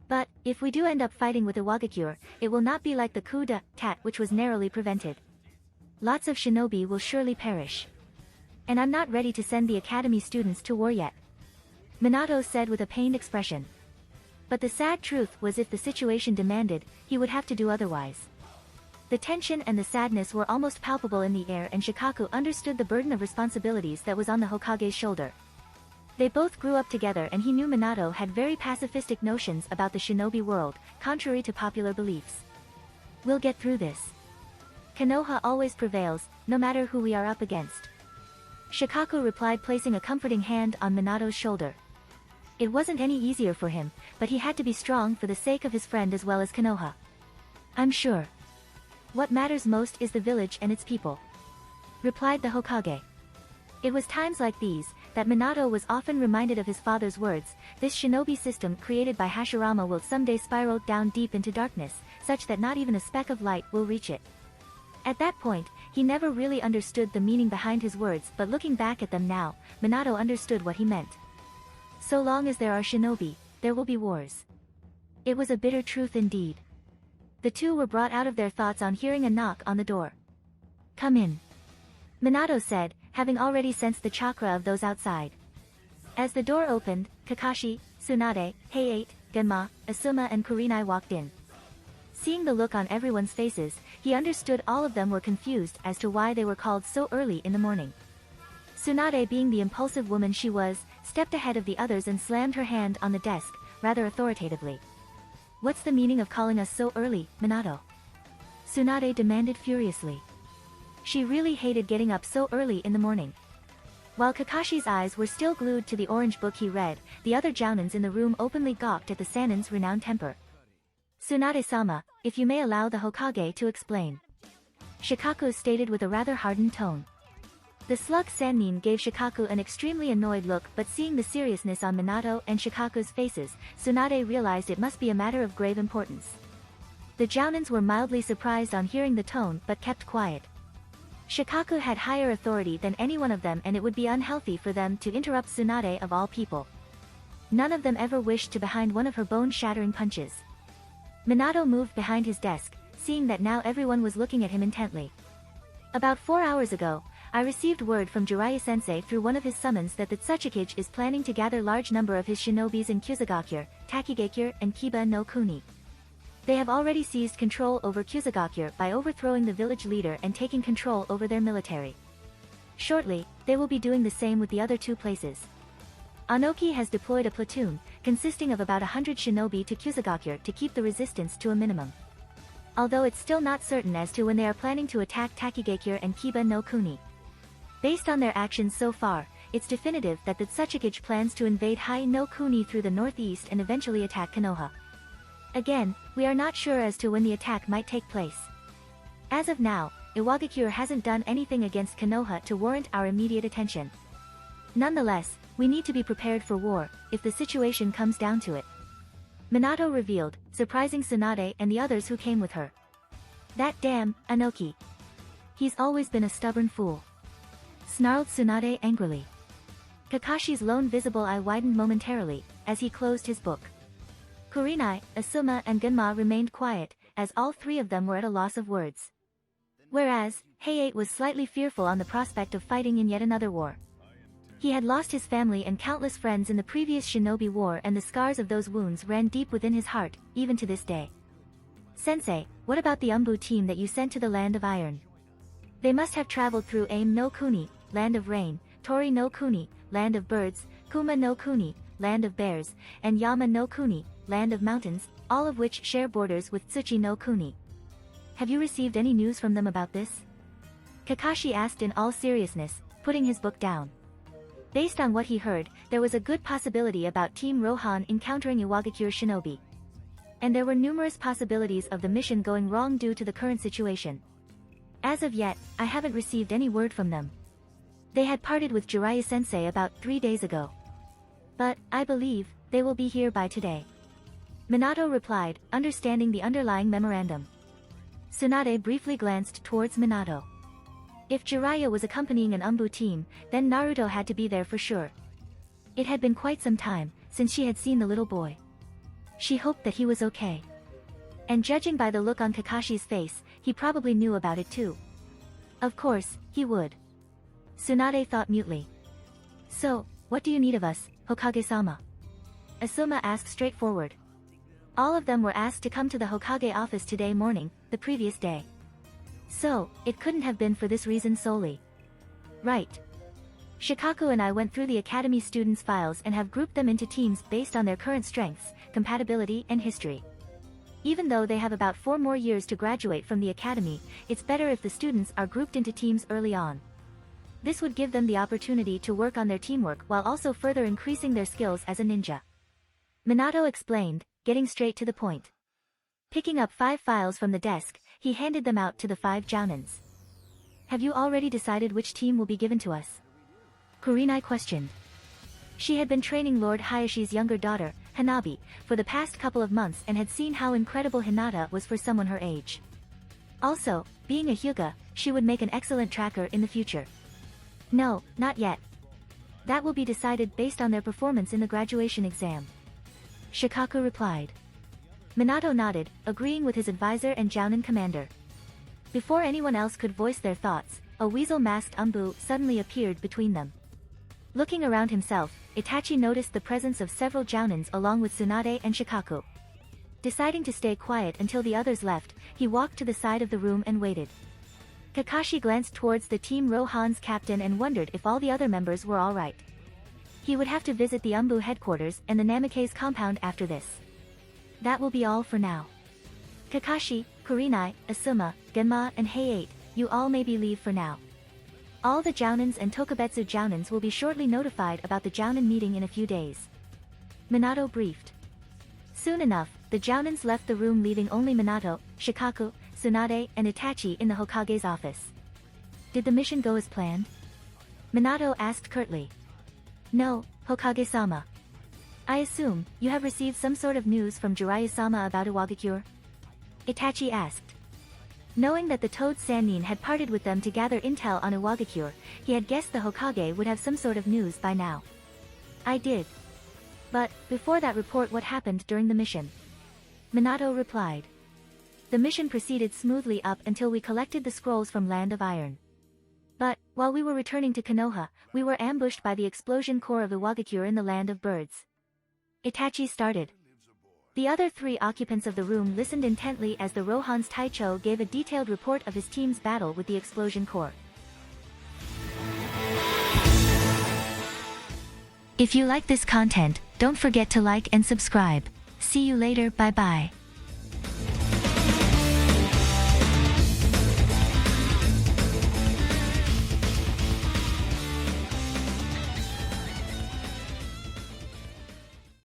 But, if we do end up fighting with Iwagakure, it will not be like the coup d'etat which was narrowly prevented. Lots of shinobi will surely perish. And I'm not ready to send the academy students to war yet. Minato said with a pained expression. But the sad truth was if the situation demanded, he would have to do otherwise. The tension and the sadness were almost palpable in the air and Shikaku understood the burden of responsibilities that was on the Hokage's shoulder. They both grew up together and he knew Minato had very pacifistic notions about the shinobi world, contrary to popular beliefs. We'll get through this. Konoha always prevails, no matter who we are up against. Shikaku replied, placing a comforting hand on Minato's shoulder. It wasn't any easier for him, but he had to be strong for the sake of his friend as well as Konoha. I'm sure. What matters most is the village and its people, replied the Hokage. It was times like these that Minato was often reminded of his father's words. This shinobi system created by Hashirama will someday spiral down deep into darkness, such that not even a speck of light will reach it. At that point, he never really understood the meaning behind his words, but looking back at them now, Minato understood what he meant. So long as there are shinobi, there will be wars. It was a bitter truth indeed. The two were brought out of their thoughts on hearing a knock on the door. Come in, Minato said, having already sensed the chakra of those outside. As the door opened, Kakashi, Tsunade, Heiate, Genma, Asuma and Kurenai walked in. Seeing the look on everyone's faces, he understood all of them were confused as to why they were called so early in the morning. Tsunade, being the impulsive woman she was, stepped ahead of the others and slammed her hand on the desk, rather authoritatively. What's the meaning of calling us so early, Minato? Tsunade demanded furiously. She really hated getting up so early in the morning. While Kakashi's eyes were still glued to the orange book he read, the other jounins in the room openly gawked at the Sanin's renowned temper. Tsunade-sama, if you may allow the Hokage to explain, Shikaku stated with a rather hardened tone. The slug Sannin gave Shikaku an extremely annoyed look, but seeing the seriousness on Minato and Shikaku's faces, Tsunade realized it must be a matter of grave importance. The Jounins were mildly surprised on hearing the tone but kept quiet. Shikaku had higher authority than any one of them, and it would be unhealthy for them to interrupt Tsunade of all people. None of them ever wished to behind one of her bone-shattering punches. Minato moved behind his desk, seeing that now everyone was looking at him intently. About 4 hours ago, I received word from Jiraiya-sensei through one of his summons that the Tsuchikage is planning to gather large number of his shinobis in Kyusagokyur, Takigakyur and Kiba no Kuni. They have already seized control over Kyusagokyur by overthrowing the village leader and taking control over their military. Shortly, they will be doing the same with the other 2 places. Anoki has deployed a platoon, consisting of about 100 shinobi to Kyusagokyur to keep the resistance to a minimum. Although it's still not certain as to when they are planning to attack Takigakyur and Kiba no Kuni. Based on their actions so far, it's definitive that the Tsuchikage plans to invade Hai no Kuni through the northeast and eventually attack Konoha. Again, we are not sure as to when the attack might take place. As of now, Iwagakure hasn't done anything against Konoha to warrant our immediate attention. Nonetheless, we need to be prepared for war, if the situation comes down to it. Minato revealed, surprising Tsunade and the others who came with her. That damn Anoki. He's always been a stubborn fool. Snarled Tsunade angrily. Kakashi's lone visible eye widened momentarily, as he closed his book. Kurenai, Asuma and Genma remained quiet, as all 3 of them were at a loss of words. Whereas, Heiei was slightly fearful on the prospect of fighting in yet another war. He had lost his family and countless friends in the previous Shinobi War, and the scars of those wounds ran deep within his heart, even to this day. Sensei, what about the Umbu team that you sent to the Land of Iron? They must have traveled through Aim no Kuni, Land of Rain, Tori no Kuni, Land of Birds, Kuma no Kuni, Land of Bears, and Yama no Kuni, Land of Mountains, all of which share borders with Tsuchi no Kuni. Have you received any news from them about this? Kakashi asked in all seriousness, putting his book down. Based on what he heard, there was a good possibility about Team Rohan encountering Iwagakure shinobi. And there were numerous possibilities of the mission going wrong due to the current situation. As of yet, I haven't received any word from them. They had parted with Jiraiya-sensei about 3 days ago. But, I believe, they will be here by today. Minato replied, understanding the underlying memorandum. Tsunade briefly glanced towards Minato. If Jiraiya was accompanying an Umbu team, then Naruto had to be there for sure. It had been quite some time since she had seen the little boy. She hoped that he was okay. And judging by the look on Kakashi's face, he probably knew about it too. Of course, he would. Tsunade thought mutely. So, what do you need of us, Hokage-sama? Asuma asked straightforward. All of them were asked to come to the Hokage office today morning, the previous day. So, it couldn't have been for this reason solely. Right. Shikaku and I went through the academy students' files and have grouped them into teams based on their current strengths, compatibility and history. Even though they have about 4 more years to graduate from the academy, it's better if the students are grouped into teams early on. This would give them the opportunity to work on their teamwork while also further increasing their skills as a ninja. Minato explained, getting straight to the point. Picking up 5 files from the desk, he handed them out to the 5 Jounins. Have you already decided which team will be given to us? Kurenai questioned. She had been training Lord Hayashi's younger daughter, Hanabi, for the past couple of months and had seen how incredible Hinata was for someone her age. Also, being a Hyuga, she would make an excellent tracker in the future. No, not yet. That will be decided based on their performance in the graduation exam. Shikaku replied. Minato nodded, agreeing with his advisor and Jounin commander. Before anyone else could voice their thoughts, a weasel-masked Umbu suddenly appeared between them. Looking around himself, Itachi noticed the presence of several Jounins along with Tsunade and Shikaku. Deciding to stay quiet until the others left, he walked to the side of the room and waited. Kakashi glanced towards the Team Rohan's captain and wondered if all the other members were alright. He would have to visit the Umbu headquarters and the Namikaze compound after this. That will be all for now. Kakashi, Kurenai, Asuma, Genma and Heiei, you all may be leave for now. All the Jounins and Tokubetsu Jounins will be shortly notified about the Jounin meeting in a few days. Minato briefed. Soon enough, the Jounins left the room leaving only Minato, Shikaku, Tsunade and Itachi in the Hokage's office. Did the mission go as planned? Minato asked curtly. No, Hokage-sama. I assume, you have received some sort of news from Jiraiya-sama about Iwagakure? Itachi asked. Knowing that the Toad Sannin had parted with them to gather intel on Iwagakure, he had guessed the Hokage would have some sort of news by now. I did. But, before that report, what happened during the mission? Minato replied. The mission proceeded smoothly up until we collected the scrolls from Land of Iron. But, while we were returning to Konoha, we were ambushed by the explosion core of Iwagakure in the Land of Birds. Itachi started. The other three occupants of the room listened intently as the Rohan's Taicho gave a detailed report of his team's battle with the explosion core. If you like this content, don't forget to like and subscribe. See you later, bye bye.